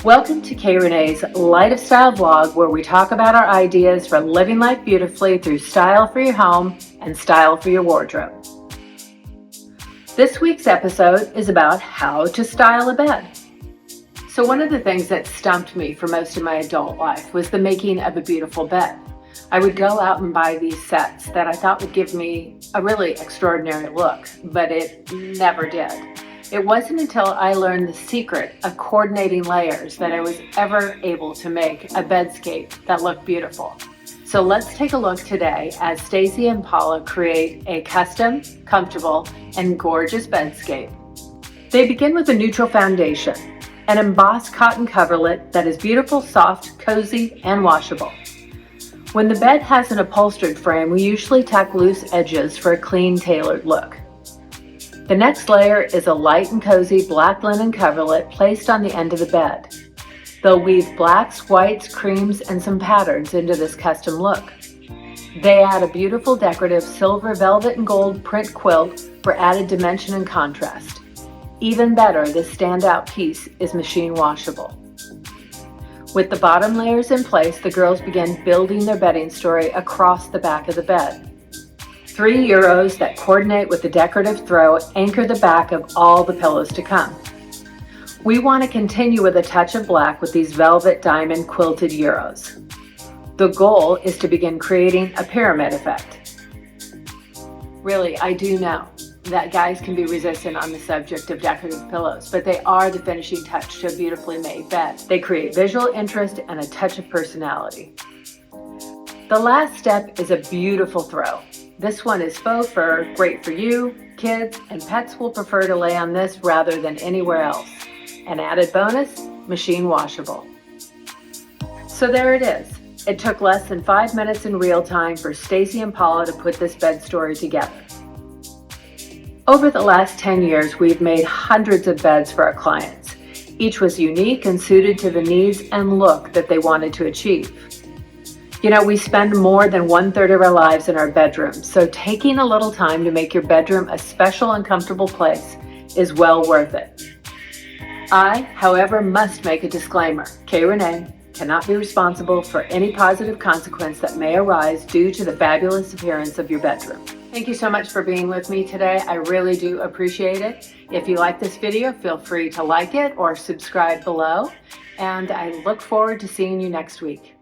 Welcome to Renee's Light of Style vlog, where we talk about our ideas for living life beautifully through style for your home and style for your wardrobe. This week's episode is about how to style a bed. So one of the things that stumped me for most of my adult life was the making of a beautiful bed. I would go out and buy these sets that I thought would give me a really extraordinary look, but it never did. It wasn't until I learned the secret of coordinating layers that I was ever able to make a bedscape that looked beautiful. So let's take a look today as Stacy and Paula create a custom, comfortable, and gorgeous bedscape. They begin with a neutral foundation, an embossed cotton coverlet that is beautiful, soft, cozy, and washable. When the bed has an upholstered frame, we usually tack loose edges for a clean, tailored look. The next layer is a light and cozy black linen coverlet placed on the end of the bed. They'll weave blacks, whites, creams, and some patterns into this custom look. They add a beautiful decorative silver velvet and gold print quilt for added dimension and contrast. Even better, this standout piece is machine washable. With the bottom layers in place, the girls begin building their bedding story across the back of the bed. 3 Euros that coordinate with the decorative throw anchor the back of all the pillows to come. We want to continue with a touch of black with these velvet diamond quilted Euros. The goal is to begin creating a pyramid effect. Really, I do know that guys can be resistant on the subject of decorative pillows, but they are the finishing touch to a beautifully made bed. They create visual interest and a touch of personality. The last step is a beautiful throw. This one is faux fur, great for you, kids, and pets will prefer to lay on this rather than anywhere else. An added bonus, machine washable. So there it is. It took less than 5 minutes in real time for Stacy and Paula to put this bed story together. Over the last 10 years, we've made hundreds of beds for our clients. Each was unique and suited to the needs and look that they wanted to achieve. You know, we spend more than 1/3 of our lives in our bedrooms, so taking a little time to make your bedroom a special and comfortable place is well worth it. I, however, must make a disclaimer. Renee cannot be responsible for any positive consequence that may arise due to the fabulous appearance of your bedroom. Thank you so much for being with me today. I really do appreciate it. If you like this video, feel free to like it or subscribe below, and I look forward to seeing you next week.